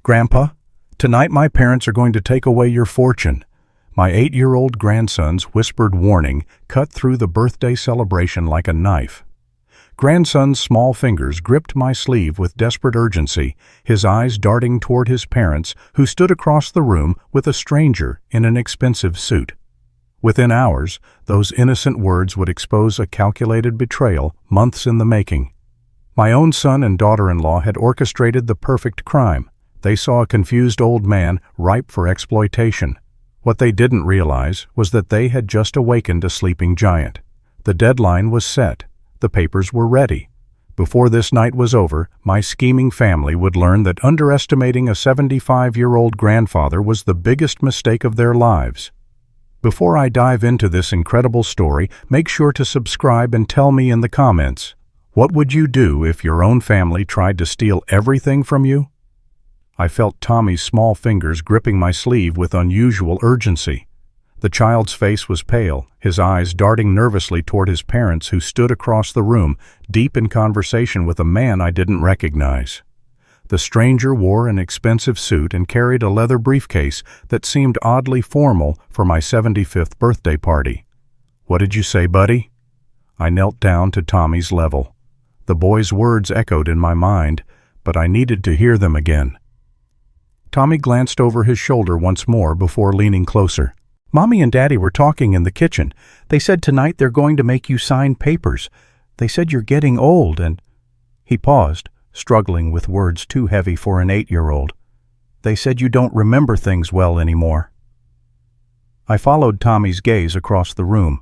"Grandpa, tonight my parents are going to take away your fortune." My 8-year-old grandson's whispered warning cut through the birthday celebration like a knife. Grandson's small fingers gripped my sleeve with desperate urgency, his eyes darting toward his parents, who stood across the room with a stranger in an expensive suit. Within hours, those innocent words would expose a calculated betrayal months in the making. My own son and daughter-in-law had orchestrated the perfect crime. They saw a confused old man ripe for exploitation. What they didn't realize was that they had just awakened a sleeping giant. The deadline was set. The papers were ready. Before this night was over, my scheming family would learn that underestimating a 75-year-old grandfather was the biggest mistake of their lives. Before I dive into this incredible story, make sure to subscribe and tell me in the comments, what would you do if your own family tried to steal everything from you? I felt Tommy's small fingers gripping my sleeve with unusual urgency. The child's face was pale, his eyes darting nervously toward his parents who stood across the room, deep in conversation with a man I didn't recognize. The stranger wore an expensive suit and carried a leather briefcase that seemed oddly formal for my 75th birthday party. "What did you say, buddy?" I knelt down to Tommy's level. The boy's words echoed in my mind, but I needed to hear them again. Tommy glanced over his shoulder once more before leaning closer. "Mommy and Daddy were talking in the kitchen. They said tonight they're going to make you sign papers. They said you're getting old and—" He paused, struggling with words too heavy for an 8-year-old. "They said you don't remember things well anymore." I followed Tommy's gaze across the room.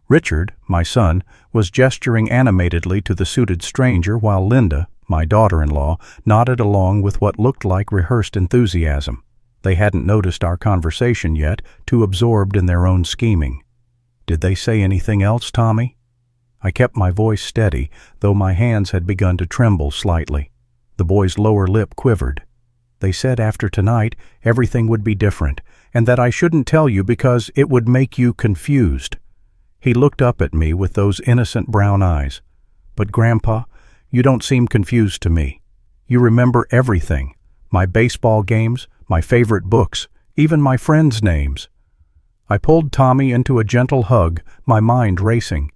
Richard, my son, was gesturing animatedly to the suited stranger while Linda, my daughter-in-law, nodded along with what looked like rehearsed enthusiasm. They hadn't noticed our conversation yet, too absorbed in their own scheming. "Did they say anything else, Tommy?" I kept my voice steady, though my hands had begun to tremble slightly. The boy's lower lip quivered. "They said after tonight everything would be different, and that I shouldn't tell you because it would make you confused." He looked up at me with those innocent brown eyes. "But Grandpa, you don't seem confused to me. You remember everything. My baseball games, my favorite books, even my friends' names." I pulled Tommy into a gentle hug, my mind racing.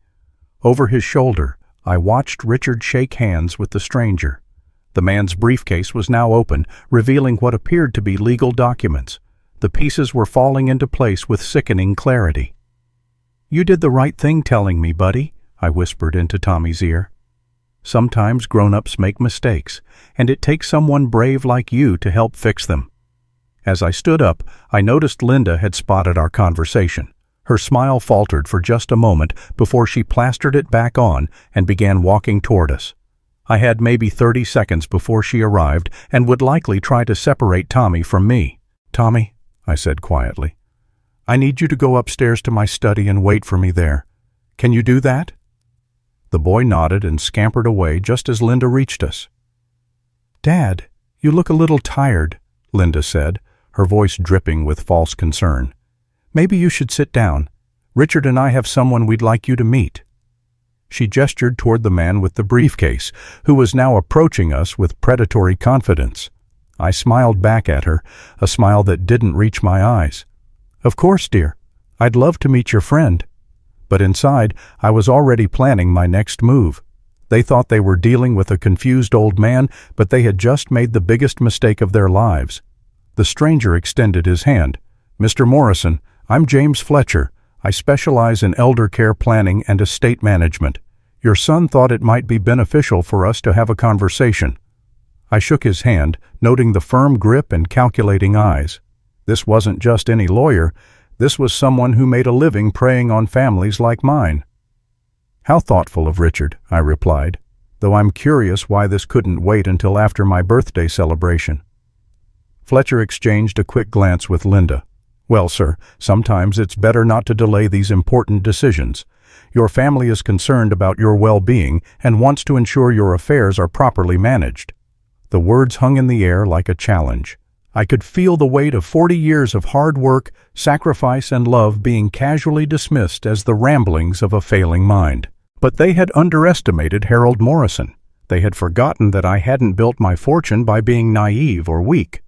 Over his shoulder, I watched Richard shake hands with the stranger. The man's briefcase was now open, revealing what appeared to be legal documents. The pieces were falling into place with sickening clarity. "You did the right thing telling me, buddy," I whispered into Tommy's ear. "Sometimes grown-ups make mistakes, and it takes someone brave like you to help fix them." As I stood up, I noticed Linda had spotted our conversation. Her smile faltered for just a moment before she plastered it back on and began walking toward us. I had maybe 30 seconds before she arrived and would likely try to separate Tommy from me. "Tommy," I said quietly, "I need you to go upstairs to my study and wait for me there. Can you do that?" The boy nodded and scampered away just as Linda reached us. "Dad, you look a little tired," Linda said, her voice dripping with false concern. "Maybe you should sit down. Richard and I have someone we'd like you to meet." She gestured toward the man with the briefcase, who was now approaching us with predatory confidence. I smiled back at her, a smile that didn't reach my eyes. "Of course, dear. I'd love to meet your friend." But inside, I was already planning my next move. They thought they were dealing with a confused old man, but they had just made the biggest mistake of their lives. The stranger extended his hand. "Mr. Morrison, I'm James Fletcher. I specialize in elder care planning and estate management. Your son thought it might be beneficial for us to have a conversation." I shook his hand, noting the firm grip and calculating eyes. This wasn't just any lawyer. This was someone who made a living preying on families like mine. "How thoughtful of Richard," I replied, though I'm curious why this couldn't wait until after my birthday celebration. Fletcher exchanged a quick glance with Linda. "Well, sir, sometimes it's better not to delay these important decisions. Your family is concerned about your well-being and wants to ensure your affairs are properly managed." The words hung in the air like a challenge. I could feel the weight of 40 years of hard work, sacrifice, and love being casually dismissed as the ramblings of a failing mind. But they had underestimated Harold Morrison. They had forgotten that I hadn't built my fortune by being naive or weak.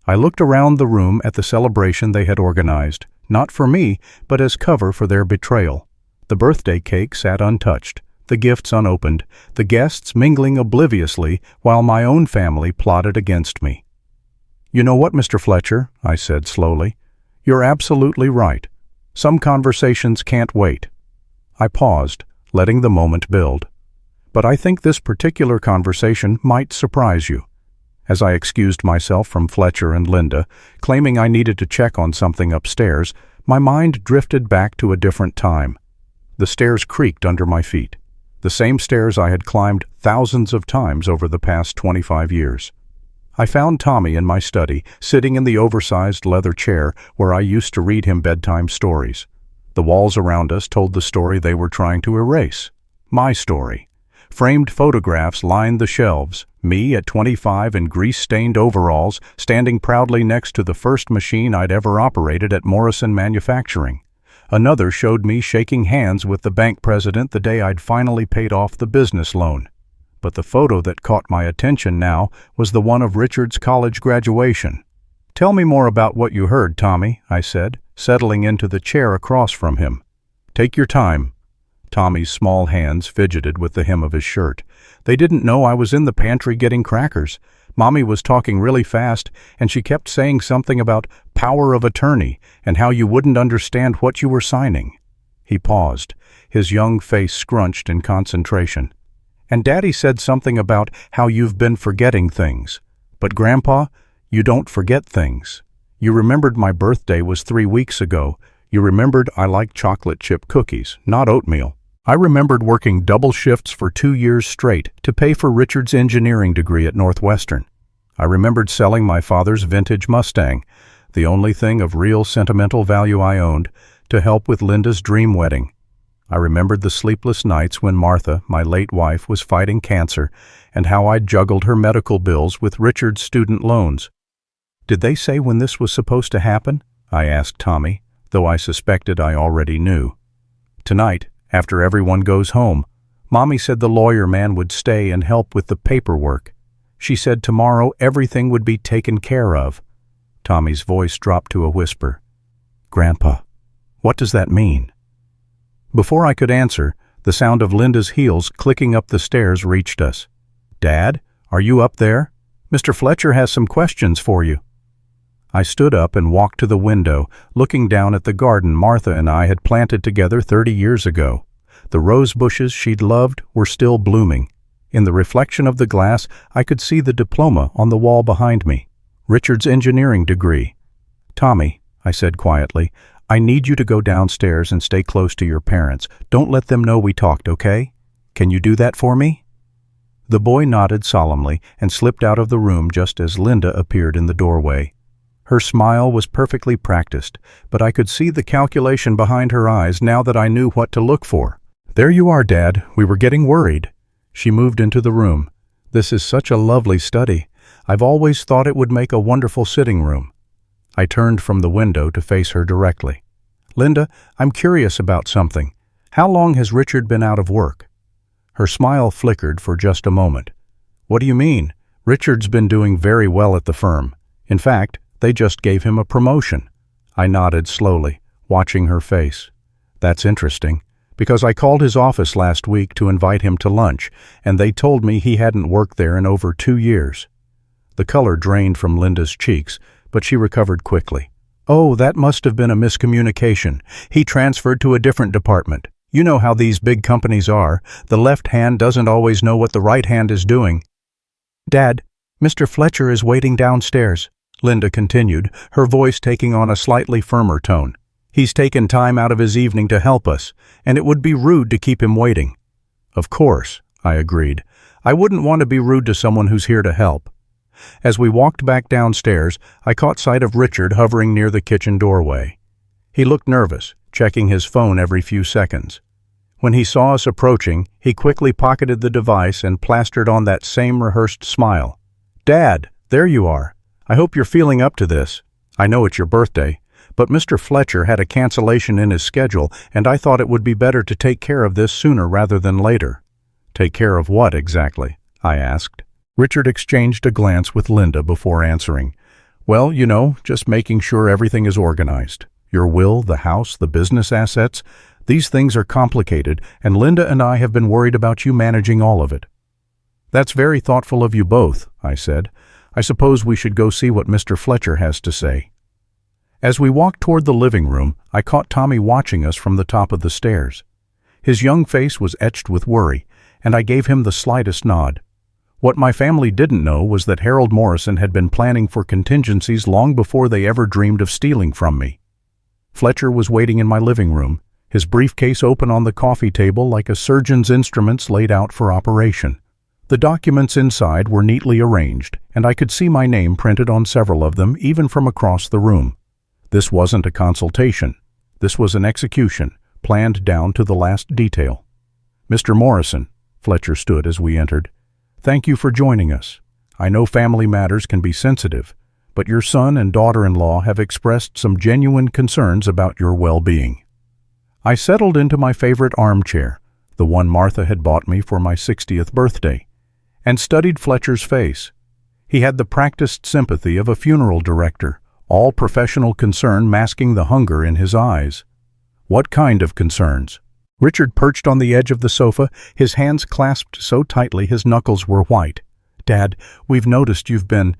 I looked around the room at the celebration they had organized, not for me, but as cover for their betrayal. The birthday cake sat untouched, the gifts unopened, the guests mingling obliviously while my own family plotted against me. "You know what, Mr. Fletcher," I said slowly, "you're absolutely right. Some conversations can't wait." I paused, letting the moment build. "But I think this particular conversation might surprise you." As I excused myself from Fletcher and Linda, claiming I needed to check on something upstairs, my mind drifted back to a different time. The stairs creaked under my feet, the same stairs I had climbed thousands of times over the past 25 years. I found Tommy in my study, sitting in the oversized leather chair where I used to read him bedtime stories. The walls around us told the story they were trying to erase. My story. Framed photographs lined the shelves, me at 25 in grease-stained overalls, standing proudly next to the first machine I'd ever operated at Morrison Manufacturing. Another showed me shaking hands with the bank president the day I'd finally paid off the business loan. But the photo that caught my attention now was the one of Richard's college graduation. "Tell me more about what you heard, Tommy," I said, settling into the chair across from him. "Take your time." Tommy's small hands fidgeted with the hem of his shirt. "They didn't know I was in the pantry getting crackers. Mommy was talking really fast, and she kept saying something about power of attorney and how you wouldn't understand what you were signing." He paused, his young face scrunched in concentration. "And Daddy said something about how you've been forgetting things. But Grandpa, you don't forget things. You remembered my birthday was 3 weeks ago. You remembered I like chocolate chip cookies, not oatmeal. I remembered working double shifts for 2 years straight to pay for Richard's engineering degree at Northwestern. I remembered selling my father's vintage Mustang, the only thing of real sentimental value I owned, to help with Linda's dream wedding. I remembered the sleepless nights when Martha, my late wife, was fighting cancer, and how I'd juggled her medical bills with Richard's student loans. "Did they say when this was supposed to happen?" I asked Tommy, though I suspected I already knew. "Tonight, after everyone goes home. Mommy said the lawyer man would stay and help with the paperwork. She said tomorrow everything would be taken care of." Tommy's voice dropped to a whisper. "Grandpa, what does that mean?" Before I could answer, the sound of Linda's heels clicking up the stairs reached us. "Dad, are you up there? Mr. Fletcher has some questions for you." I stood up and walked to the window, looking down at the garden Martha and I had planted together 30 years ago. The rose bushes she'd loved were still blooming. In the reflection of the glass, I could see the diploma on the wall behind me. Richard's engineering degree. "Tommy," I said quietly, "I need you to go downstairs and stay close to your parents. Don't let them know we talked, okay? Can you do that for me?" The boy nodded solemnly and slipped out of the room just as Linda appeared in the doorway. Her smile was perfectly practiced, but I could see the calculation behind her eyes now that I knew what to look for. "There you are, Dad. We were getting worried." She moved into the room. "This is such a lovely study. I've always thought it would make a wonderful sitting room." I turned from the window to face her directly. "Linda, I'm curious about something. How long has Richard been out of work?" Her smile flickered for just a moment. "What do you mean? Richard's been doing very well at the firm. In fact, they just gave him a promotion." I nodded slowly, watching her face. "That's interesting, because I called his office last week to invite him to lunch, and they told me he hadn't worked there in over 2 years. The color drained from Linda's cheeks, but she recovered quickly. "Oh, that must have been a miscommunication. He transferred to a different department. You know how these big companies are. The left hand doesn't always know what the right hand is doing." "Dad, Mr. Fletcher is waiting downstairs," Linda continued, her voice taking on a slightly firmer tone. "He's taken time out of his evening to help us, and it would be rude to keep him waiting." "Of course," I agreed. "I wouldn't want to be rude to someone who's here to help." As we walked back downstairs, I caught sight of Richard hovering near the kitchen doorway. He looked nervous, checking his phone every few seconds. When he saw us approaching, he quickly pocketed the device and plastered on that same rehearsed smile. "Dad, there you are. I hope you're feeling up to this. I know it's your birthday, but Mr. Fletcher had a cancellation in his schedule, and I thought it would be better to take care of this sooner rather than later." "Take care of what exactly?" I asked. Richard exchanged a glance with Linda before answering. Well, just making sure everything is organized. Your will, the house, the business assets, these things are complicated, and Linda and I have been worried about you managing all of it. That's very thoughtful of you both, I said. I suppose we should go see what Mr. Fletcher has to say. As we walked toward the living room, I caught Tommy watching us from the top of the stairs. His young face was etched with worry, and I gave him the slightest nod. What my family didn't know was that Harold Morrison had been planning for contingencies long before they ever dreamed of stealing from me. Fletcher was waiting in my living room, his briefcase open on the coffee table like a surgeon's instruments laid out for operation. The documents inside were neatly arranged, and I could see my name printed on several of them, even from across the room. This wasn't a consultation. This was an execution, planned down to the last detail. "Mr. Morrison," Fletcher stood as we entered, "thank you for joining us. I know family matters can be sensitive, but your son and daughter-in-law have expressed some genuine concerns about your well-being." I settled into my favorite armchair, the one Martha had bought me for my 60th birthday, and studied Fletcher's face. He had the practiced sympathy of a funeral director, all professional concern masking the hunger in his eyes. "What kind of concerns?" Richard perched on the edge of the sofa, his hands clasped so tightly his knuckles were white. "Dad, we've noticed you've been,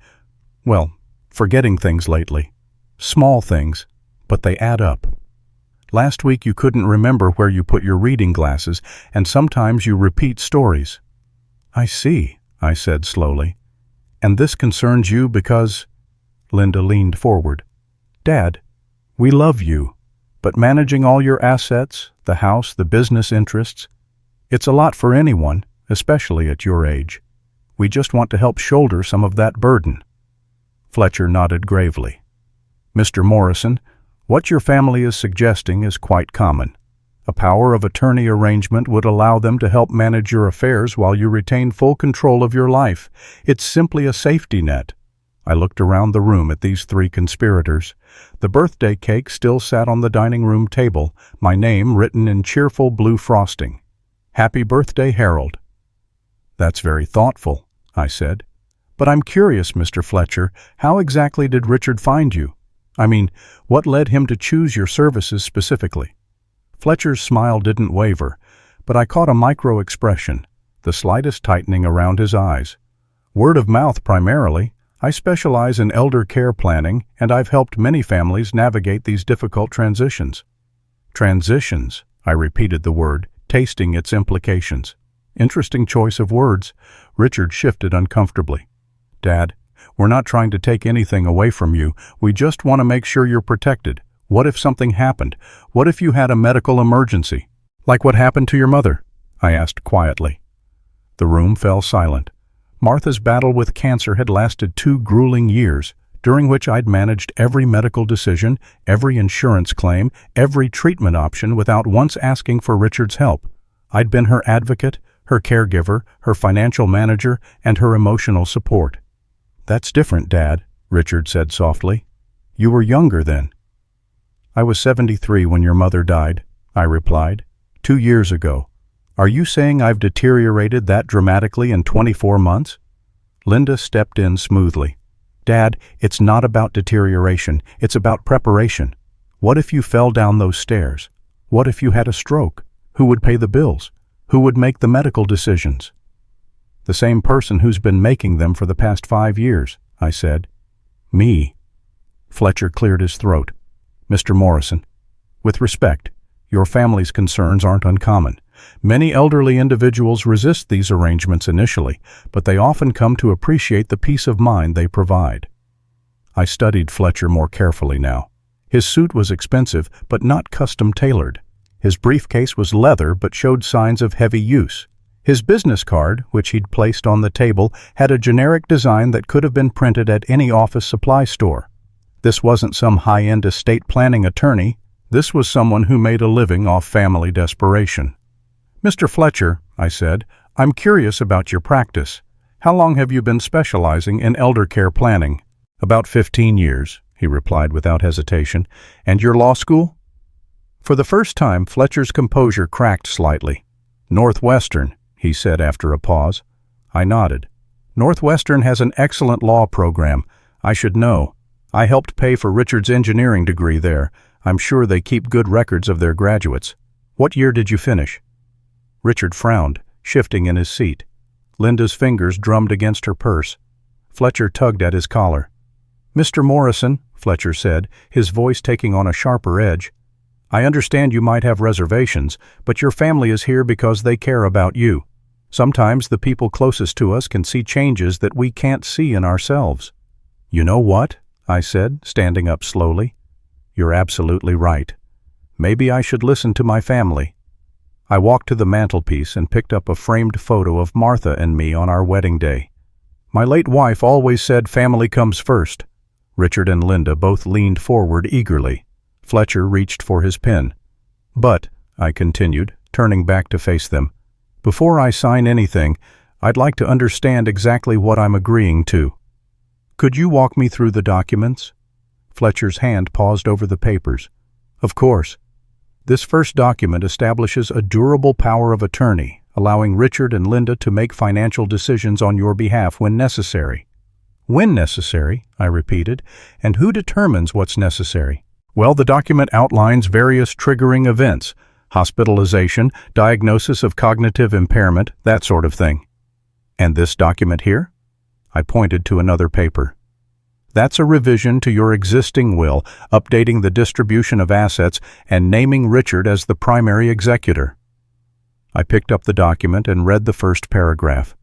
forgetting things lately. Small things, but they add up. Last week you couldn't remember where you put your reading glasses, and sometimes you repeat stories." "I see," I said slowly. "And this concerns you because—" Linda leaned forward. "Dad, we love you, but managing all your assets, the house, the business interests, it's a lot for anyone, especially at your age. We just want to help shoulder some of that burden." Fletcher nodded gravely. "Mr. Morrison, what your family is suggesting is quite common. A power of attorney arrangement would allow them to help manage your affairs while you retain full control of your life. It's simply a safety net." I looked around the room at these three conspirators. The birthday cake still sat on the dining room table, my name written in cheerful blue frosting. "Happy birthday, Harold." "That's very thoughtful," I said. "But I'm curious, Mr. Fletcher, how exactly did Richard find you? I mean, what led him to choose your services specifically?" Fletcher's smile didn't waver, but I caught a micro-expression, the slightest tightening around his eyes. "Word of mouth primarily. I specialize in elder care planning, and I've helped many families navigate these difficult transitions." "Transitions," I repeated the word, tasting its implications. Interesting choice of words. Richard shifted uncomfortably. "Dad, we're not trying to take anything away from you. We just want to make sure you're protected. What if something happened? What if you had a medical emergency? Like what happened to your mother?" I asked quietly. The room fell silent. Martha's battle with cancer had lasted 2 grueling years, during which I'd managed every medical decision, every insurance claim, every treatment option without once asking for Richard's help. I'd been her advocate, her caregiver, her financial manager, and her emotional support. "That's different, Dad," Richard said softly. "You were younger then." "I was 73 when your mother died," I replied. 2 years ago. Are you saying I've deteriorated that dramatically in 24 months? Linda stepped in smoothly. "Dad, it's not about deterioration. It's about preparation. What if you fell down those stairs? What if you had a stroke? Who would pay the bills? Who would make the medical decisions?" "The same person who's been making them for the past 5 years, I said. "Me." Fletcher cleared his throat. "Mr. Morrison, with respect, your family's concerns aren't uncommon. Many elderly individuals resist these arrangements initially, but they often come to appreciate the peace of mind they provide." I studied Fletcher more carefully now. His suit was expensive, but not custom-tailored. His briefcase was leather, but showed signs of heavy use. His business card, which he'd placed on the table, had a generic design that could have been printed at any office supply store. This wasn't some high-end estate planning attorney. This was someone who made a living off family desperation. "Mr. Fletcher," I said, "I'm curious about your practice. How long have you been specializing in elder care planning?" "About 15 years, he replied without hesitation. "And your law school?" For the first time, Fletcher's composure cracked slightly. "Northwestern," he said after a pause. I nodded. "Northwestern has an excellent law program. I should know. I helped pay for Richard's engineering degree there. I'm sure they keep good records of their graduates. What year did you finish?" Richard frowned, shifting in his seat. Linda's fingers drummed against her purse. Fletcher tugged at his collar. "Mr. Morrison," Fletcher said, his voice taking on a sharper edge, "I understand you might have reservations, but your family is here because they care about you. Sometimes the people closest to us can see changes that we can't see in ourselves." "You know what?" I said, standing up slowly. "You're absolutely right. Maybe I should listen to my family." I walked to the mantelpiece and picked up a framed photo of Martha and me on our wedding day. "My late wife always said family comes first." Richard and Linda both leaned forward eagerly. Fletcher reached for his pen. "But," I continued, turning back to face them, "before I sign anything, I'd like to understand exactly what I'm agreeing to. Could you walk me through the documents?" Fletcher's hand paused over the papers. "Of course. This first document establishes a durable power of attorney, allowing Richard and Linda to make financial decisions on your behalf when necessary." "When necessary," I repeated, "and who determines what's necessary?" "Well, the document outlines various triggering events, hospitalization, diagnosis of cognitive impairment, that sort of thing." "And this document here?" I pointed to another paper. "That's a revision to your existing will, updating the distribution of assets and naming Richard as the primary executor." I picked up the document and read the first paragraph.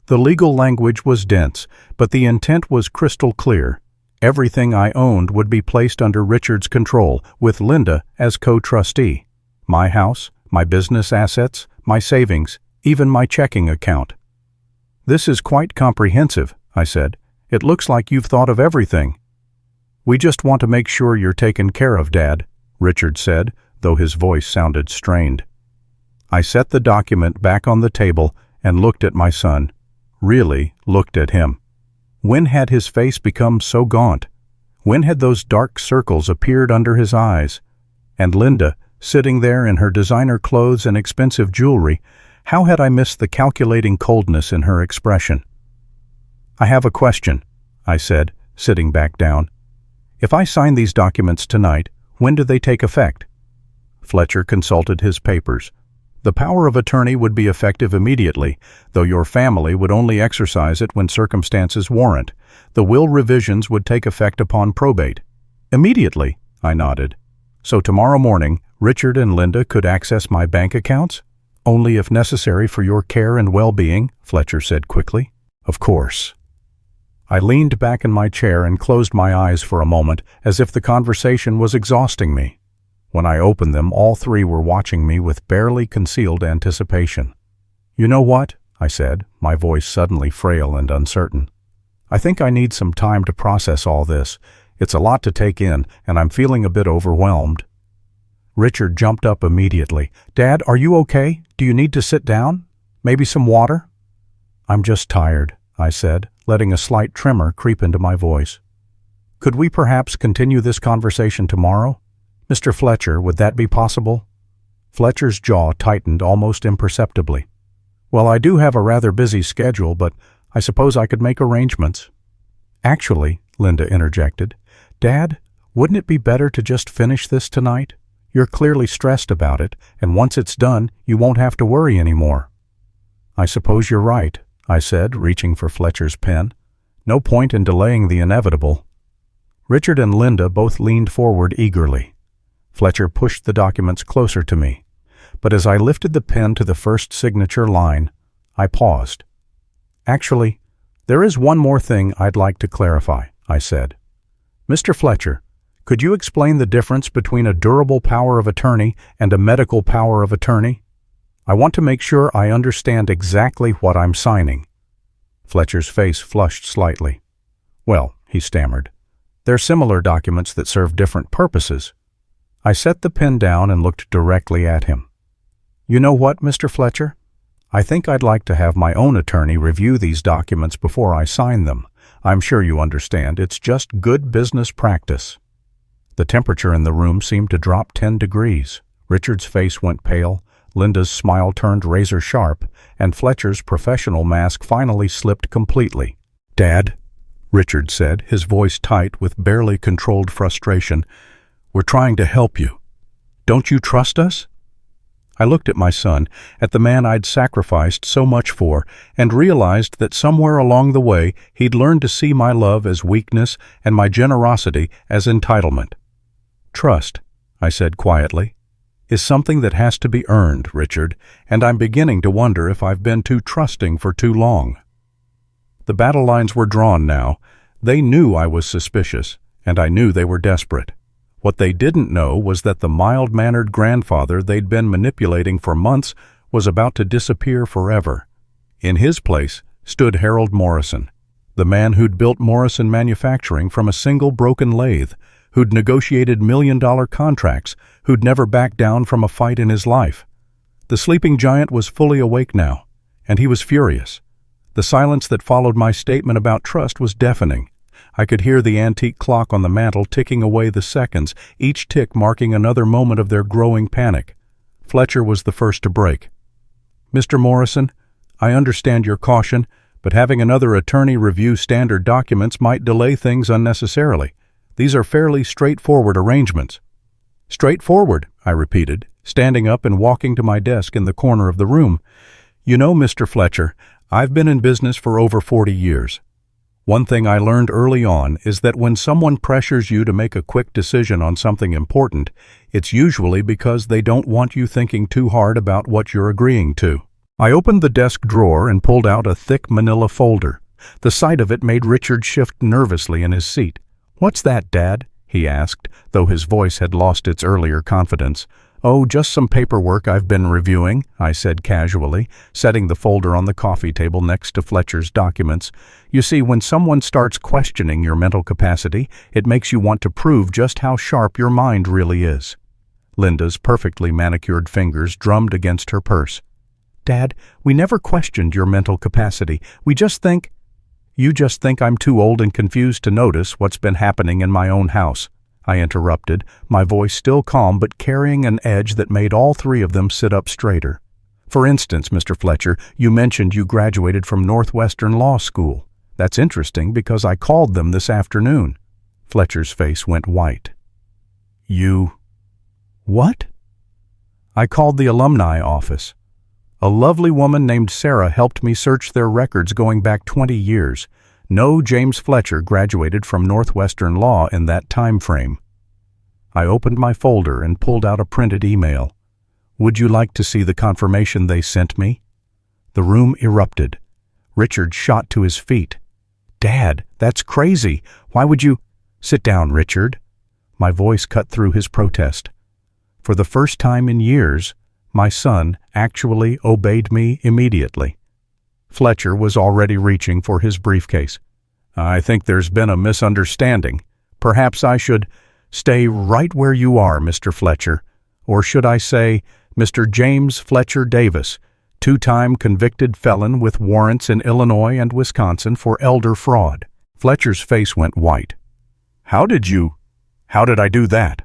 The legal language was dense, but the intent was crystal clear. Everything I owned would be placed under Richard's control, with Linda as co-trustee. My house, my business assets, my savings, even my checking account. "This is quite comprehensive," I said. "It looks like you've thought of everything." "We just want to make sure you're taken care of, Dad," Richard said, though his voice sounded strained. I set the document back on the table and looked at my son. Really looked at him. When had his face become so gaunt? When had those dark circles appeared under his eyes? And Linda, sitting there in her designer clothes and expensive jewelry, how had I missed the calculating coldness in her expression? "I have a question," I said, sitting back down. "If I sign these documents tonight, when do they take effect?" Fletcher consulted his papers. "The power of attorney would be effective immediately, though your family would only exercise it when circumstances warrant. The will revisions would take effect upon probate." "Immediately," I nodded. "So tomorrow morning, Richard and Linda could access my bank accounts?" "Only if necessary for your care and well-being," Fletcher said quickly. "Of course." I leaned back in my chair and closed my eyes for a moment, as if the conversation was exhausting me. When I opened them, all three were watching me with barely concealed anticipation. "You know what?" I said, my voice suddenly frail and uncertain. "I think I need some time to process all this. It's a lot to take in, and I'm feeling a bit overwhelmed." Richard jumped up immediately. "Dad, are you okay? Do you need to sit down? Maybe some water?" "I'm just tired," I said, letting a slight tremor creep into my voice. "Could we perhaps continue this conversation tomorrow? Mr. Fletcher, would that be possible?" Fletcher's jaw tightened almost imperceptibly. "Well, I do have a rather busy schedule, but I suppose I could make arrangements." "Actually," Linda interjected, "Dad, wouldn't it be better to just finish this tonight? You're clearly stressed about it, and once it's done, you won't have to worry anymore." "I suppose you're right," I said, reaching for Fletcher's pen. "No point in delaying the inevitable." Richard and Linda both leaned forward eagerly. Fletcher pushed the documents closer to me, but as I lifted the pen to the first signature line, I paused. "Actually, there is one more thing I'd like to clarify," I said. "Mr. Fletcher, could you explain the difference between a durable power of attorney and a medical power of attorney? I want to make sure I understand exactly what I'm signing." Fletcher's face flushed slightly. "Well," he stammered, "they're similar documents that serve different purposes." I set the pen down and looked directly at him. "You know what, Mr. Fletcher? I think I'd like to have my own attorney review these documents before I sign them. I'm sure you understand, it's just good business practice." The temperature in the room seemed to drop 10 degrees. Richard's face went pale, Linda's smile turned razor sharp, and Fletcher's professional mask finally slipped completely. "Dad," Richard said, his voice tight with barely controlled frustration. "We're trying to help you. Don't you trust us?" I looked at my son, at the man I'd sacrificed so much for, and realized that somewhere along the way he'd learned to see my love as weakness and my generosity as entitlement. "Trust," I said quietly, "is something that has to be earned, Richard, and I'm beginning to wonder if I've been too trusting for too long." The battle lines were drawn now. They knew I was suspicious, and I knew they were desperate. What they didn't know was that the mild-mannered grandfather they'd been manipulating for months was about to disappear forever. In his place stood Harold Morrison, the man who'd built Morrison Manufacturing from a single broken lathe, who'd negotiated million-dollar contracts, who'd never backed down from a fight in his life. The sleeping giant was fully awake now, and he was furious. The silence that followed my statement about trust was deafening. I could hear the antique clock on the mantel ticking away the seconds, each tick marking another moment of their growing panic. Fletcher was the first to break. "Mr. Morrison, I understand your caution, but having another attorney review standard documents might delay things unnecessarily. These are fairly straightforward arrangements." "Straightforward," I repeated, standing up and walking to my desk in the corner of the room. "You know, Mr. Fletcher, I've been in business for over 40 years. One thing I learned early on is that when someone pressures you to make a quick decision on something important, it's usually because they don't want you thinking too hard about what you're agreeing to." I opened the desk drawer and pulled out a thick manila folder. The sight of it made Richard shift nervously in his seat. "What's that, Dad?" he asked, though his voice had lost its earlier confidence. "Oh, just some paperwork I've been reviewing," I said casually, setting the folder on the coffee table next to Fletcher's documents. "You see, when someone starts questioning your mental capacity, it makes you want to prove just how sharp your mind really is." Linda's perfectly manicured fingers drummed against her purse. "Dad, we never questioned your mental capacity. We just think—" "You just think I'm too old and confused to notice what's been happening in my own house," I interrupted, my voice still calm but carrying an edge that made all three of them sit up straighter. "For instance, Mr. Fletcher, you mentioned you graduated from Northwestern Law School. That's interesting because I called them this afternoon." Fletcher's face went white. "You... what?" "I called the alumni office. A lovely woman named Sarah helped me search their records going back 20 years. No James Fletcher graduated from Northwestern Law in that time frame." I opened my folder and pulled out a printed email. "Would you like to see the confirmation they sent me?" The room erupted. Richard shot to his feet. "Dad, that's crazy. Why would you—" "Sit down, Richard." My voice cut through his protest. For the first time in years, my son actually obeyed me immediately. Fletcher was already reaching for his briefcase. "I think there's been a misunderstanding. Perhaps I should—" "Stay right where you are, Mr. Fletcher. Or should I say, Mr. James Fletcher Davis, two-time convicted felon with warrants in Illinois and Wisconsin for elder fraud." Fletcher's face went white. How did I do that?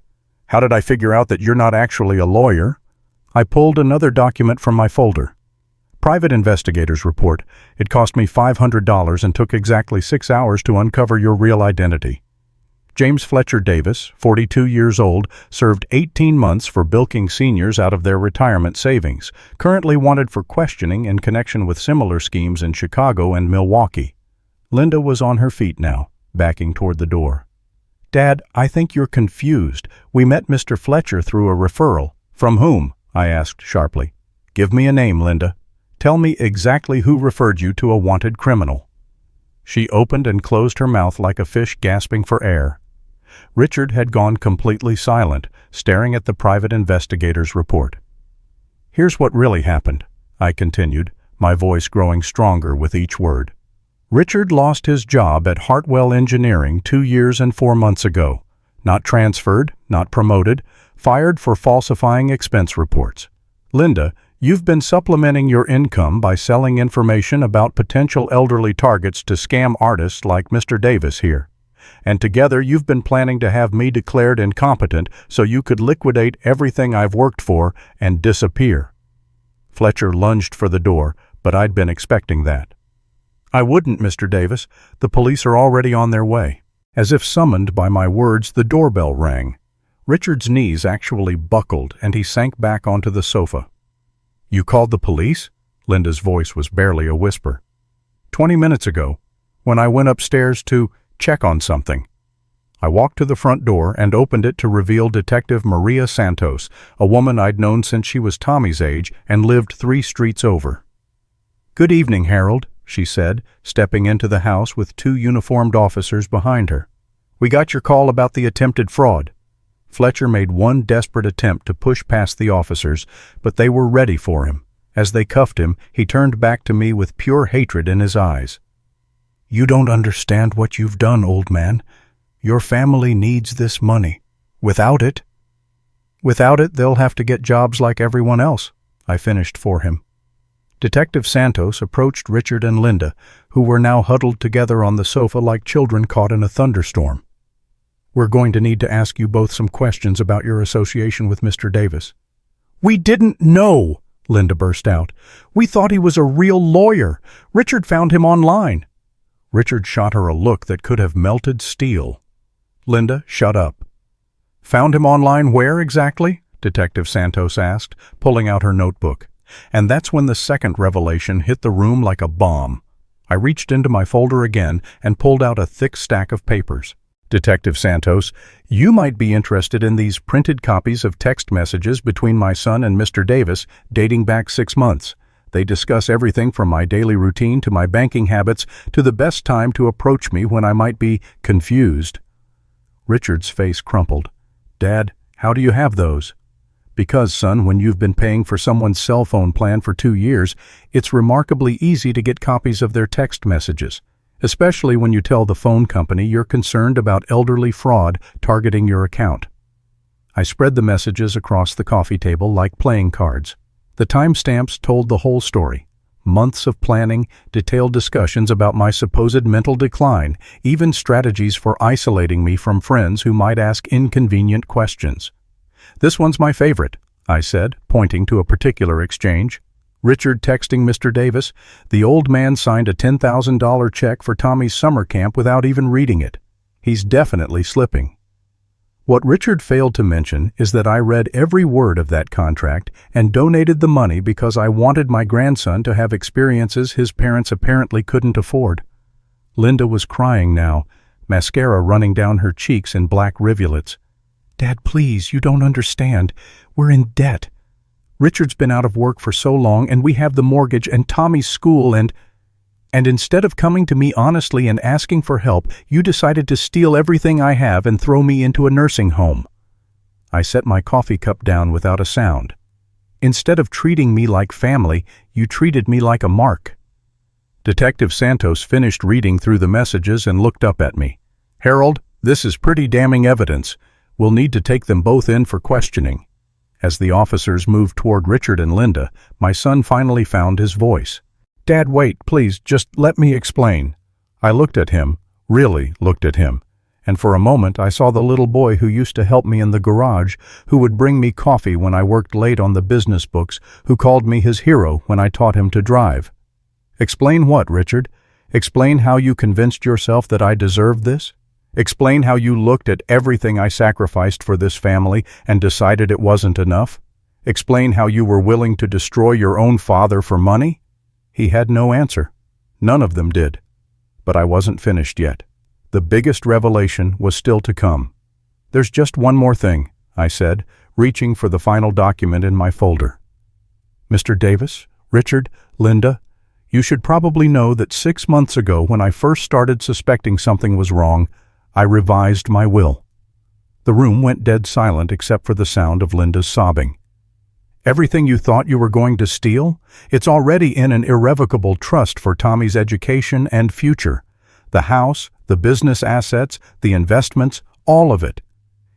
How did I figure out that you're not actually a lawyer?" I pulled another document from my folder. "Private investigator's report. It cost me $500 and took exactly 6 hours to uncover your real identity. James Fletcher Davis, 42 years old, served 18 months for bilking seniors out of their retirement savings, currently wanted for questioning in connection with similar schemes in Chicago and Milwaukee." Linda was on her feet now, backing toward the door. "Dad, I think you're confused. We met Mr. Fletcher through a referral." "From whom?" I asked sharply. "Give me a name, Linda. Tell me exactly who referred you to a wanted criminal." She opened and closed her mouth like a fish gasping for air. Richard had gone completely silent, staring at the private investigator's report. "Here's what really happened," I continued, my voice growing stronger with each word. "Richard lost his job at Hartwell Engineering 2 years and 4 months ago. Not transferred, not promoted, fired for falsifying expense reports. Linda, you've been supplementing your income by selling information about potential elderly targets to scam artists like Mr. Davis here. And together you've been planning to have me declared incompetent so you could liquidate everything I've worked for and disappear." Fletcher lunged for the door, but I'd been expecting that. "I wouldn't, Mr. Davis. The police are already on their way." As if summoned by my words, the doorbell rang. Richard's knees actually buckled, and he sank back onto the sofa. "You called the police?" Linda's voice was barely a whisper. "20 minutes ago, when I went upstairs to check on something." I walked to the front door and opened it to reveal Detective Maria Santos, a woman I'd known since she was Tommy's age and lived 3 streets over. "Good evening, Harold," she said, stepping into the house with 2 uniformed officers behind her. "We got your call about the attempted fraud." Fletcher made one desperate attempt to push past the officers, but they were ready for him. As they cuffed him, he turned back to me with pure hatred in his eyes. "You don't understand what you've done, old man. Your family needs this money. Without it, they'll have to get jobs like everyone else," I finished for him. Detective Santos approached Richard and Linda, who were now huddled together on the sofa like children caught in a thunderstorm. "We're going to need to ask you both some questions about your association with Mr. Davis." "We didn't know," Linda burst out. "We thought he was a real lawyer. Richard found him online." Richard shot her a look that could have melted steel. "Linda, shut up." "Found him online where exactly?" Detective Santos asked, pulling out her notebook. And that's when the second revelation hit the room like a bomb. I reached into my folder again and pulled out a thick stack of papers. "Detective Santos, you might be interested in these printed copies of text messages between my son and Mr. Davis dating back 6 months. They discuss everything from my daily routine to my banking habits to the best time to approach me when I might be confused." Richard's face crumpled. "Dad, how do you have those?" "Because, son, when you've been paying for someone's cell phone plan for 2 years, it's remarkably easy to get copies of their text messages, especially when you tell the phone company you're concerned about elderly fraud targeting your account." I spread the messages across the coffee table like playing cards. The timestamps told the whole story. Months of planning, detailed discussions about my supposed mental decline, even strategies for isolating me from friends who might ask inconvenient questions. "This one's my favorite," I said, pointing to a particular exchange. Richard texting Mr. Davis, "The old man signed a $10,000 check for Tommy's summer camp without even reading it. He's definitely slipping." What Richard failed to mention is that I read every word of that contract and donated the money because I wanted my grandson to have experiences his parents apparently couldn't afford. Linda was crying now, mascara running down her cheeks in black rivulets. "Dad, please, you don't understand. We're in debt. Richard's been out of work for so long, and we have the mortgage and Tommy's school, and instead of coming to me honestly and asking for help, you decided to steal everything I have and throw me into a nursing home." I set my coffee cup down without a sound. "Instead of treating me like family, you treated me like a mark." Detective Santos finished reading through the messages and looked up at me. "Harold, this is pretty damning evidence. We'll need to take them both in for questioning." As the officers moved toward Richard and Linda, my son finally found his voice. "Dad, wait, please, just let me explain." I looked at him, really looked at him, and for a moment I saw the little boy who used to help me in the garage, who would bring me coffee when I worked late on the business books, who called me his hero when I taught him to drive. "Explain what, Richard? Explain how you convinced yourself that I deserved this? Explain how you looked at everything I sacrificed for this family and decided it wasn't enough? Explain how you were willing to destroy your own father for money?" He had no answer. None of them did. But I wasn't finished yet. The biggest revelation was still to come. "There's just one more thing," I said, reaching for the final document in my folder. "Mr. Davis, Richard, Linda, you should probably know that 6 months ago, when I first started suspecting something was wrong, I revised my will." The room went dead silent except for the sound of Linda's sobbing. "Everything you thought you were going to steal? It's already in an irrevocable trust for Tommy's education and future. The house, the business assets, the investments, all of it.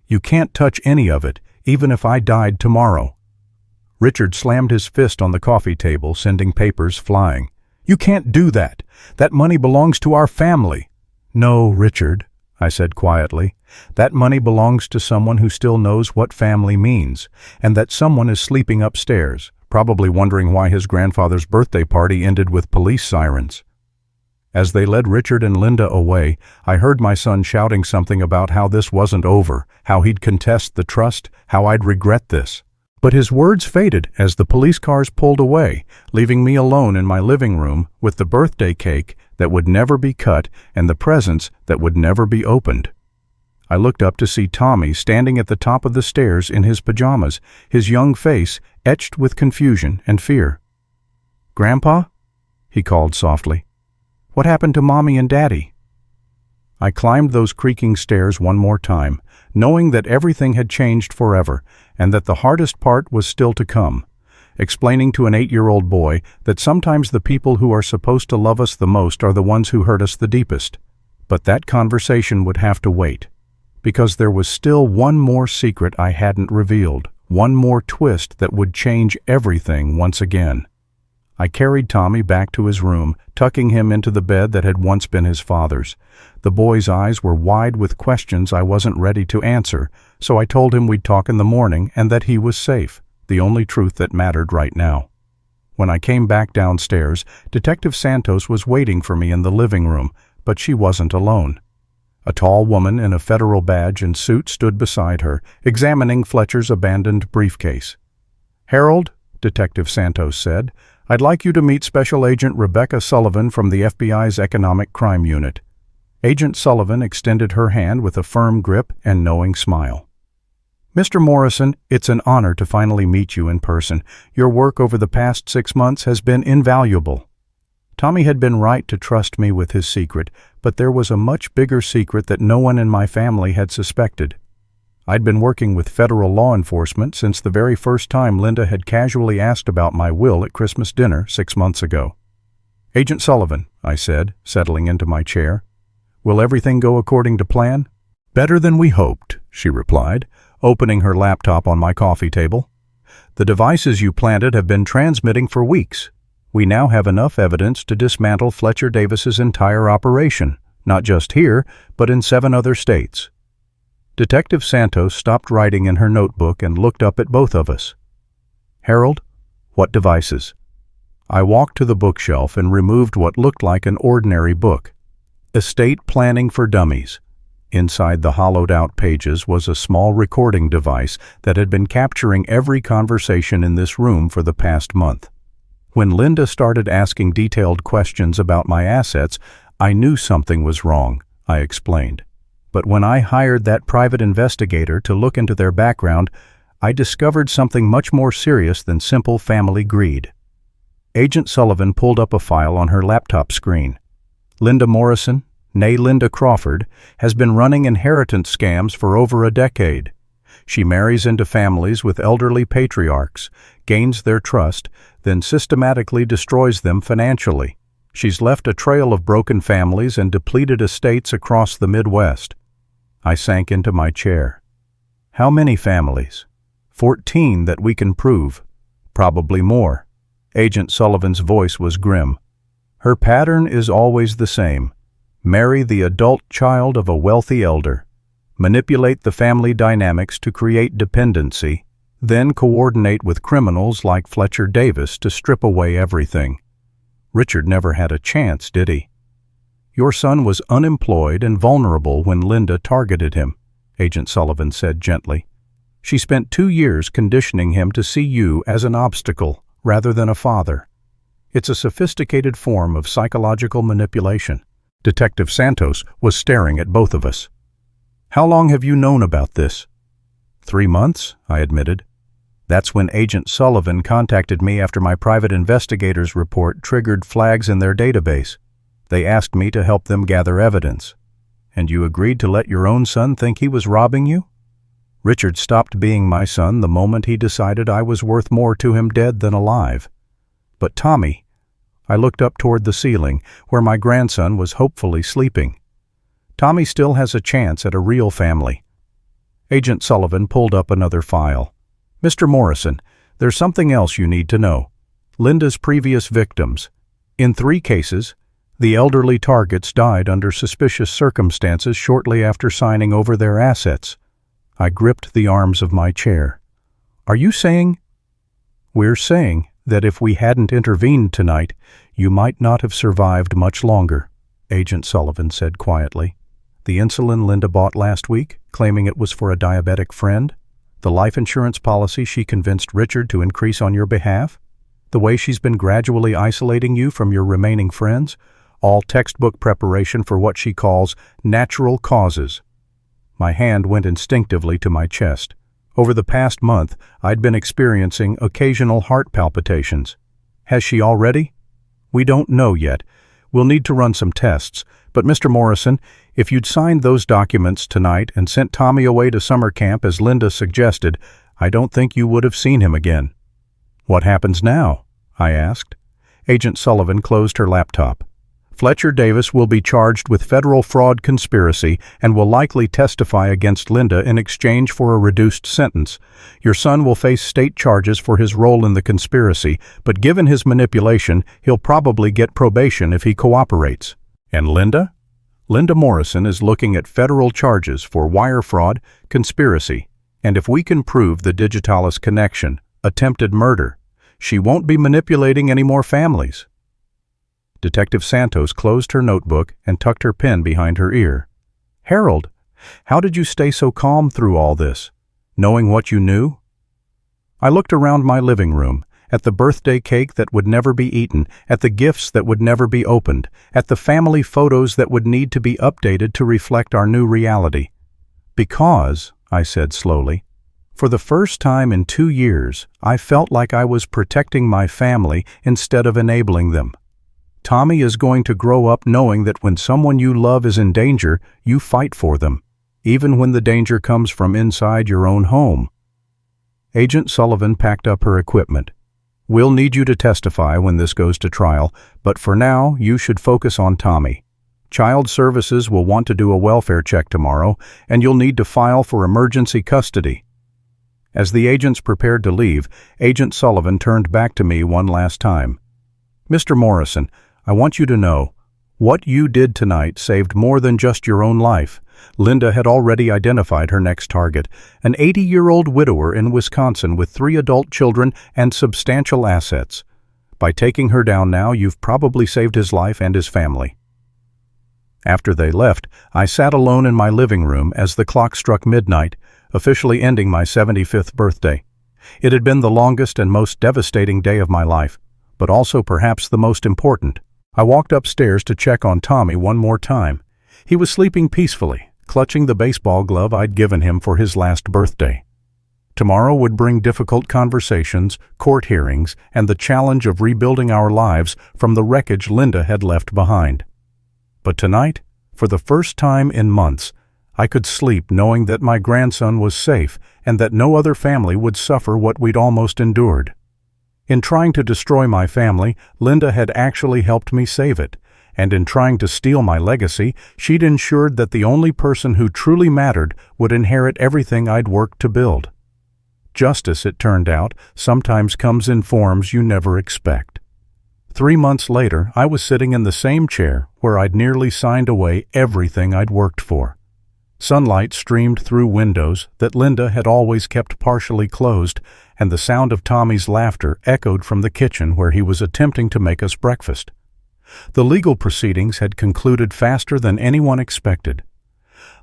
You can't touch any of it, even if I died tomorrow." Richard slammed his fist on the coffee table, sending papers flying. "You can't do that. That money belongs to our family." "No, Richard," I said quietly. "That money belongs to someone who still knows what family means, and that someone is sleeping upstairs, probably wondering why his grandfather's birthday party ended with police sirens." As they led Richard and Linda away, I heard my son shouting something about how this wasn't over, how he'd contest the trust, how I'd regret this. But his words faded as the police cars pulled away, leaving me alone in my living room with the birthday cake that would never be cut and the presents that would never be opened. I looked up to see Tommy standing at the top of the stairs in his pajamas, his young face etched with confusion and fear. "Grandpa?" he called softly. "What happened to Mommy and Daddy?" I climbed those creaking stairs one more time, knowing that everything had changed forever and that the hardest part was still to come, explaining to an 8-year-old boy that sometimes the people who are supposed to love us the most are the ones who hurt us the deepest. But that conversation would have to wait, because there was still one more secret I hadn't revealed, one more twist that would change everything once again. I carried Tommy back to his room, tucking him into the bed that had once been his father's. The boy's eyes were wide with questions I wasn't ready to answer, so I told him we'd talk in the morning and that he was safe, the only truth that mattered right now. When I came back downstairs, Detective Santos was waiting for me in the living room, but she wasn't alone. A tall woman in a federal badge and suit stood beside her, examining Fletcher's abandoned briefcase. "Harold," Detective Santos said, "I'd like you to meet Special Agent Rebecca Sullivan from the FBI's Economic Crime Unit." Agent Sullivan extended her hand with a firm grip and knowing smile. "Mr. Morrison, it's an honor to finally meet you in person. Your work over the past 6 months has been invaluable." Tommy had been right to trust me with his secret, but there was a much bigger secret that no one in my family had suspected. I'd been working with federal law enforcement since the very first time Linda had casually asked about my will at Christmas dinner 6 months ago. "Agent Sullivan," I said, settling into my chair, "will everything go according to plan?" "Better than we hoped," she replied, opening her laptop on my coffee table. "The devices you planted have been transmitting for weeks. We now have enough evidence to dismantle Fletcher Davis's entire operation, not just here, but in 7 other states." Detective Santos stopped writing in her notebook and looked up at both of us. "Harold, what devices?" I walked to the bookshelf and removed what looked like an ordinary book. "Estate Planning for Dummies." Inside the hollowed-out pages was a small recording device that had been capturing every conversation in this room for the past month. When Linda started asking detailed questions about my assets, I knew something was wrong, I explained. But when I hired that private investigator to look into their background, I discovered something much more serious than simple family greed. Agent Sullivan pulled up a file on her laptop screen. "Linda Morrison, née Linda Crawford, has been running inheritance scams for over a decade. She marries into families with elderly patriarchs, gains their trust, then systematically destroys them financially. She's left a trail of broken families and depleted estates across the Midwest." I sank into my chair. "How many families?" 14 that we can prove. Probably more." Agent Sullivan's voice was grim. "Her pattern is always the same. Marry the adult child of a wealthy elder, manipulate the family dynamics to create dependency, then coordinate with criminals like Fletcher Davis to strip away everything. Richard never had a chance, did he? Your son was unemployed and vulnerable when Linda targeted him," Agent Sullivan said gently. "She spent 2 years conditioning him to see you as an obstacle rather than a father. It's a sophisticated form of psychological manipulation." Detective Santos was staring at both of us. "How long have you known about this?" 3 months, I admitted. That's when Agent Sullivan contacted me after my private investigator's report triggered flags in their database. They asked me to help them gather evidence. "And you agreed to let your own son think he was robbing you?" "Richard stopped being my son the moment he decided I was worth more to him dead than alive. But Tommy," I looked up toward the ceiling, where my grandson was hopefully sleeping. "Tommy still has a chance at a real family." Agent Sullivan pulled up another file. "Mr. Morrison, there's something else you need to know. Linda's previous victims. In 3 cases, the elderly targets died under suspicious circumstances shortly after signing over their assets." I gripped the arms of my chair. "Are you saying—" "We're saying that if we hadn't intervened tonight, you might not have survived much longer," Agent Sullivan said quietly. "The insulin Linda bought last week, claiming it was for a diabetic friend? The life insurance policy she convinced Richard to increase on your behalf? The way she's been gradually isolating you from your remaining friends? All textbook preparation for what she calls natural causes." My hand went instinctively to my chest. Over the past month, I'd been experiencing occasional heart palpitations. Has she already? We don't know yet. We'll need to run some tests. But Mr. Morrison, if you'd signed those documents tonight and sent Tommy away to summer camp as Linda suggested, I don't think you would have seen him again. "What happens now?" I asked. Agent Sullivan closed her laptop. "Fletcher Davis will be charged with federal fraud conspiracy and will likely testify against Linda in exchange for a reduced sentence. Your son will face state charges for his role in the conspiracy, but given his manipulation, he'll probably get probation if he cooperates." "And Linda?" "Linda Morrison is looking at federal charges for wire fraud, conspiracy, and if we can prove the Digitalis connection, attempted murder. She won't be manipulating any more families." Detective Santos closed her notebook and tucked her pen behind her ear. "Harold, how did you stay so calm through all this, knowing what you knew?" I looked around my living room, at the birthday cake that would never be eaten, at the gifts that would never be opened, at the family photos that would need to be updated to reflect our new reality. "Because," I said slowly, "for the first time in 2 years, I felt like I was protecting my family instead of enabling them. Tommy is going to grow up knowing that when someone you love is in danger, you fight for them, even when the danger comes from inside your own home." Agent Sullivan packed up her equipment. "We'll need you to testify when this goes to trial, but for now, you should focus on Tommy. Child Services will want to do a welfare check tomorrow, and you'll need to file for emergency custody." As the agents prepared to leave, Agent Sullivan turned back to me one last time. "Mr. Morrison, I want you to know, what you did tonight saved more than just your own life. Linda had already identified her next target, an 80-year-old widower in Wisconsin with 3 adult children and substantial assets. By taking her down now, you've probably saved his life and his family." After they left, I sat alone in my living room as the clock struck midnight, officially ending my 75th birthday. It had been the longest and most devastating day of my life, but also perhaps the most important. I walked upstairs to check on Tommy one more time. He was sleeping peacefully, clutching the baseball glove I'd given him for his last birthday. Tomorrow would bring difficult conversations, court hearings, and the challenge of rebuilding our lives from the wreckage Linda had left behind. But tonight, for the first time in months, I could sleep knowing that my grandson was safe and that no other family would suffer what we'd almost endured. In trying to destroy my family, Linda had actually helped me save it, and in trying to steal my legacy, she'd ensured that the only person who truly mattered would inherit everything I'd worked to build. Justice, it turned out, sometimes comes in forms you never expect. 3 months later, I was sitting in the same chair where I'd nearly signed away everything I'd worked for. Sunlight streamed through windows that Linda had always kept partially closed, and the sound of Tommy's laughter echoed from the kitchen where he was attempting to make us breakfast. The legal proceedings had concluded faster than anyone expected.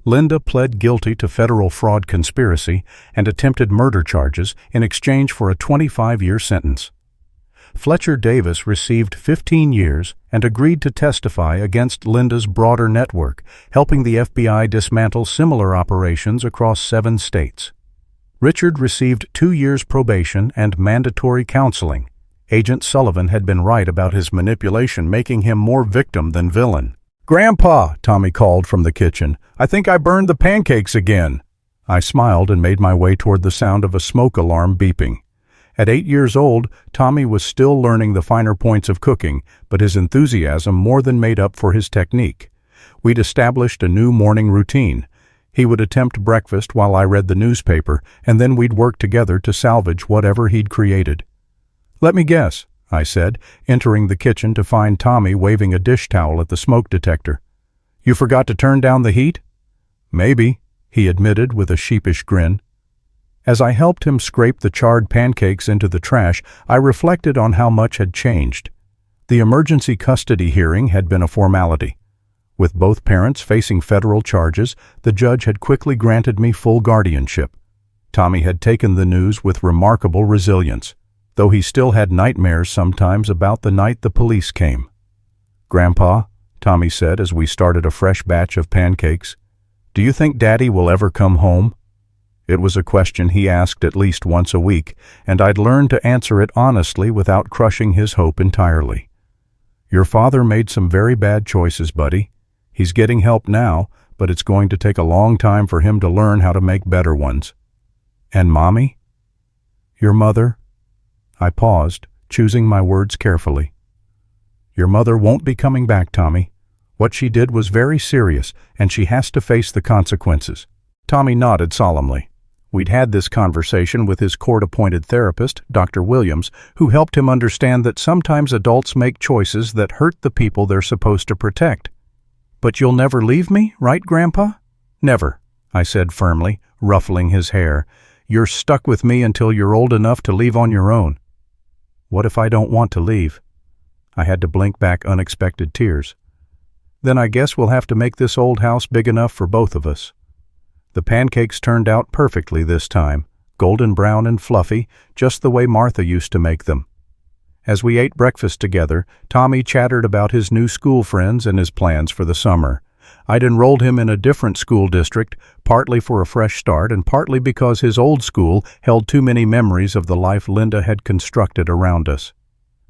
Linda pled guilty to federal fraud conspiracy and attempted murder charges in exchange for a 25-year sentence. Fletcher Davis received 15 years and agreed to testify against Linda's broader network, helping the FBI dismantle similar operations across 7 states. Richard received 2 years probation and mandatory counseling. Agent Sullivan had been right about his manipulation, making him more victim than villain. "Grandpa," Tommy called from the kitchen, "I think I burned the pancakes again." I smiled and made my way toward the sound of a smoke alarm beeping. At 8 years old, Tommy was still learning the finer points of cooking, but his enthusiasm more than made up for his technique. We'd established a new morning routine. He would attempt breakfast while I read the newspaper, and then we'd work together to salvage whatever he'd created. "Let me guess," I said, entering the kitchen to find Tommy waving a dish towel at the smoke detector. "You forgot to turn down the heat?" "Maybe," he admitted with a sheepish grin. As I helped him scrape the charred pancakes into the trash, I reflected on how much had changed. The emergency custody hearing had been a formality. With both parents facing federal charges, the judge had quickly granted me full guardianship. Tommy had taken the news with remarkable resilience, though he still had nightmares sometimes about the night the police came. "Grandpa," Tommy said as we started a fresh batch of pancakes, "do you think Daddy will ever come home?" It was a question he asked at least once a week, and I'd learned to answer it honestly without crushing his hope entirely. "Your father made some very bad choices, buddy. He's getting help now, but it's going to take a long time for him to learn how to make better ones." "And Mommy?" "Your mother?" I paused, choosing my words carefully. "Your mother won't be coming back, Tommy. What she did was very serious, and she has to face the consequences." Tommy nodded solemnly. We'd had this conversation with his court-appointed therapist, Dr. Williams, who helped him understand that sometimes adults make choices that hurt the people they're supposed to protect. "But you'll never leave me, right, Grandpa?" "Never," I said firmly, ruffling his hair. "You're stuck with me until you're old enough to leave on your own." "What if I don't want to leave?" I had to blink back unexpected tears. "Then I guess we'll have to make this old house big enough for both of us." The pancakes turned out perfectly this time, golden brown and fluffy, just the way Martha used to make them. As we ate breakfast together, Tommy chattered about his new school friends and his plans for the summer. I'd enrolled him in a different school district, partly for a fresh start and partly because his old school held too many memories of the life Linda had constructed around us.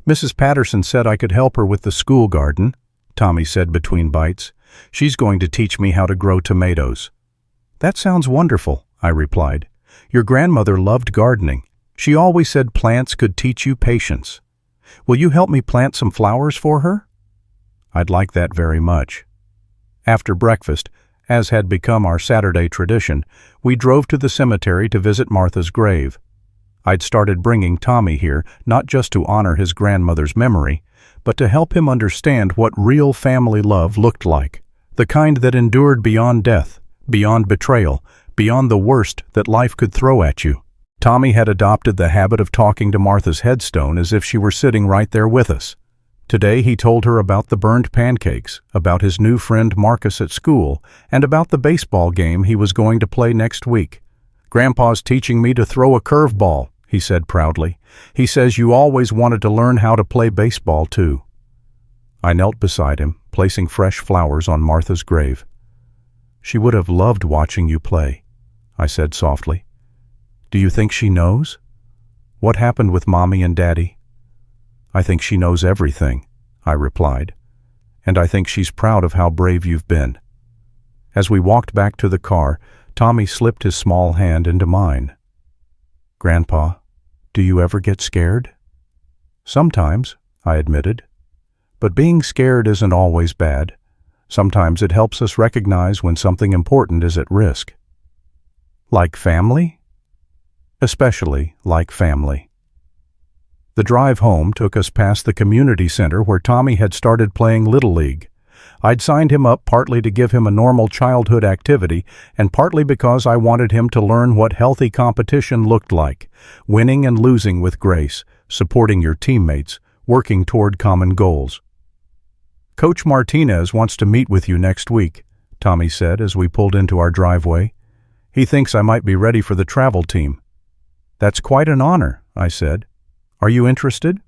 "Mrs. Patterson said I could help her with the school garden," Tommy said between bites. "She's going to teach me how to grow tomatoes." "That sounds wonderful," I replied. "Your grandmother loved gardening. She always said plants could teach you patience. Will you help me plant some flowers for her?" "I'd like that very much." After breakfast, as had become our Saturday tradition, we drove to the cemetery to visit Martha's grave. I'd started bringing Tommy here not just to honor his grandmother's memory, but to help him understand what real family love looked like, the kind that endured beyond death, beyond betrayal, beyond the worst that life could throw at you. Tommy had adopted the habit of talking to Martha's headstone as if she were sitting right there with us. Today he told her about the burned pancakes, about his new friend Marcus at school, and about the baseball game he was going to play next week. "Grandpa's teaching me to throw a curveball," he said proudly. "He says you always wanted to learn how to play baseball too." I knelt beside him, placing fresh flowers on Martha's grave. "She would have loved watching you play," I said softly. "Do you think she knows? What happened with Mommy and Daddy?" "I think she knows everything," I replied. "And I think she's proud of how brave you've been." As we walked back to the car, Tommy slipped his small hand into mine. "Grandpa, do you ever get scared?" "Sometimes," I admitted. "But being scared isn't always bad. Sometimes it helps us recognize when something important is at risk." "Like family?" "Especially like family." The drive home took us past the community center where Tommy had started playing Little League. I'd signed him up partly to give him a normal childhood activity and partly because I wanted him to learn what healthy competition looked like, winning and losing with grace, supporting your teammates, working toward common goals. "Coach Martinez wants to meet with you next week," Tommy said as we pulled into our driveway. "He thinks I might be ready for the travel team." "That's quite an honor," I said. "Are you interested?"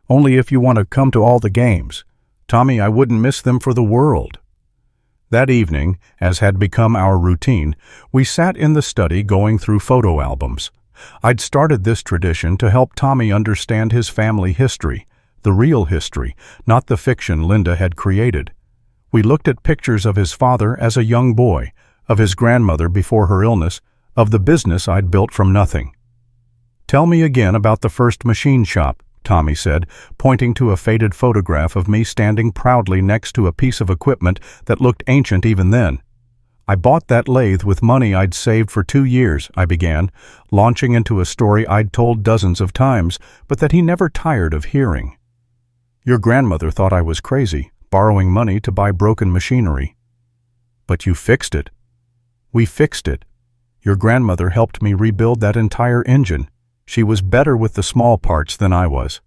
"Only if you want to come to all the games. Tommy, I wouldn't miss them for the world." That evening, as had become our routine, we sat in the study going through photo albums. I'd started this tradition to help Tommy understand his family history, the real history, not the fiction Linda had created. We looked at pictures of his father as a young boy, of his grandmother before her illness, of the business I'd built from nothing. "Tell me again about the first machine shop," Tommy said, pointing to a faded photograph of me standing proudly next to a piece of equipment that looked ancient even then. "I bought that lathe with money I'd saved for 2 years," I began, launching into a story I'd told dozens of times, but that he never tired of hearing. "Your grandmother thought I was crazy, borrowing money to buy broken machinery." "But you fixed it." "We fixed it. Your grandmother helped me rebuild that entire engine. She was better with the small parts than I was."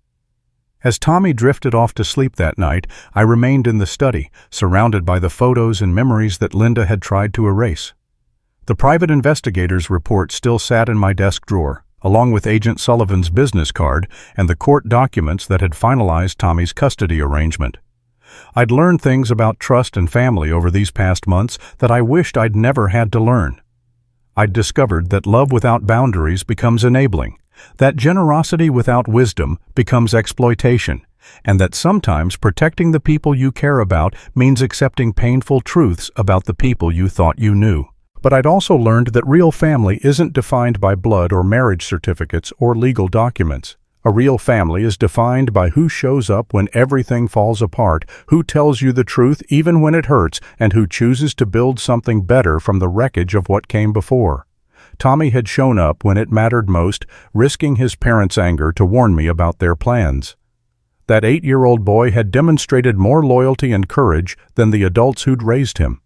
As Tommy drifted off to sleep that night, I remained in the study, surrounded by the photos and memories that Linda had tried to erase. The private investigator's report still sat in my desk drawer, along with Agent Sullivan's business card and the court documents that had finalized Tommy's custody arrangement. I'd learned things about trust and family over these past months that I wished I'd never had to learn. I'd discovered that love without boundaries becomes enabling, that generosity without wisdom becomes exploitation, and that sometimes protecting the people you care about means accepting painful truths about the people you thought you knew. But I'd also learned that real family isn't defined by blood or marriage certificates or legal documents. A real family is defined by who shows up when everything falls apart, who tells you the truth even when it hurts, and who chooses to build something better from the wreckage of what came before. Tommy had shown up when it mattered most, risking his parents' anger to warn me about their plans. That 8-year-old boy had demonstrated more loyalty and courage than the adults who'd raised him.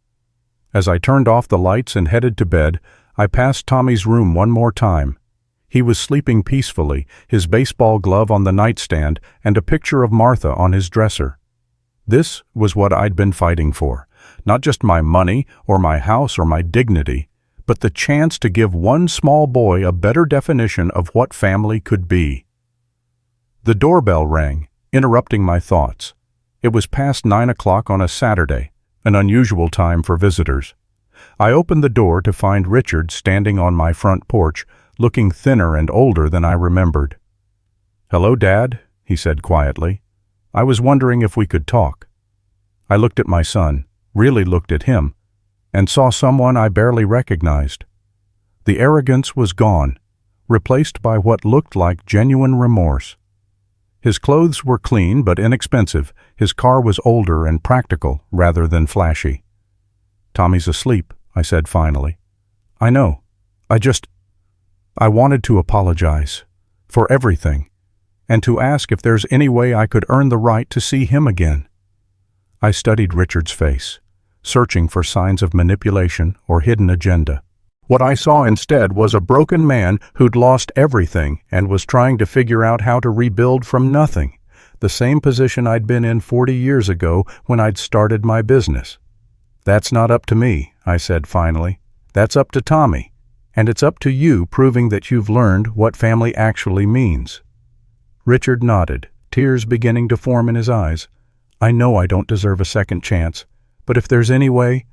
As I turned off the lights and headed to bed, I passed Tommy's room one more time. He was sleeping peacefully, his baseball glove on the nightstand and a picture of Martha on his dresser. This was what I'd been fighting for, not just my money or my house or my dignity, but the chance to give one small boy a better definition of what family could be. The doorbell rang, interrupting my thoughts. It was past 9 o'clock on a Saturday, an unusual time for visitors. I opened the door to find Richard standing on my front porch, looking thinner and older than I remembered. "Hello, Dad," he said quietly. "I was wondering if we could talk." I looked at my son, really looked at him, and saw someone I barely recognized. The arrogance was gone, replaced by what looked like genuine remorse. His clothes were clean but inexpensive. His car was older and practical rather than flashy. "Tommy's asleep," I said finally. "I know. I wanted to apologize for everything and to ask if there's any way I could earn the right to see him again." I studied Richard's face, searching for signs of manipulation or hidden agenda. What I saw instead was a broken man who'd lost everything and was trying to figure out how to rebuild from nothing, the same position I'd been in 40 years ago when I'd started my business. "That's not up to me," I said finally. "That's up to Tommy, and it's up to you proving that you've learned what family actually means." Richard nodded, tears beginning to form in his eyes. "I know I don't deserve a second chance, but if there's any way—"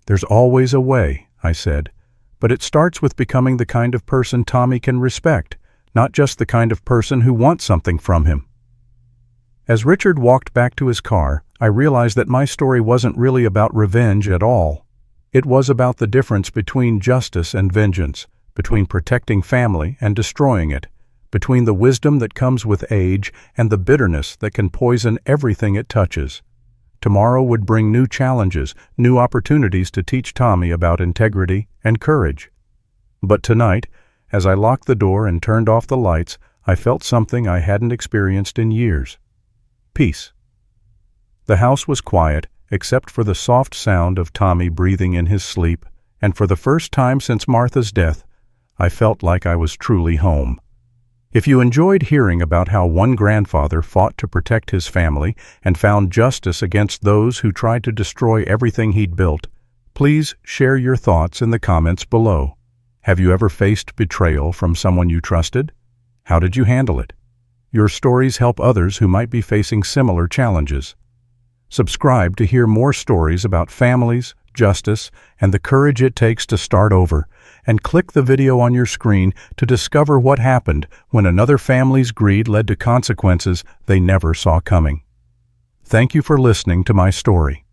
"There's always a way," I said. "But it starts with becoming the kind of person Tommy can respect, not just the kind of person who wants something from him." As Richard walked back to his car, I realized that my story wasn't really about revenge at all. It was about the difference between justice and vengeance, between protecting family and destroying it, between the wisdom that comes with age and the bitterness that can poison everything it touches. Tomorrow would bring new challenges, new opportunities to teach Tommy about integrity and courage. But tonight, as I locked the door and turned off the lights, I felt something I hadn't experienced in years. Peace. The house was quiet, except for the soft sound of Tommy breathing in his sleep, and for the first time since Martha's death, I felt like I was truly home. If you enjoyed hearing about how one grandfather fought to protect his family and found justice against those who tried to destroy everything he'd built, please share your thoughts in the comments below. Have you ever faced betrayal from someone you trusted? How did you handle it? Your stories help others who might be facing similar challenges. Subscribe to hear more stories about families, justice, and the courage it takes to start over, and click the video on your screen to discover what happened when another family's greed led to consequences they never saw coming. Thank you for listening to my story.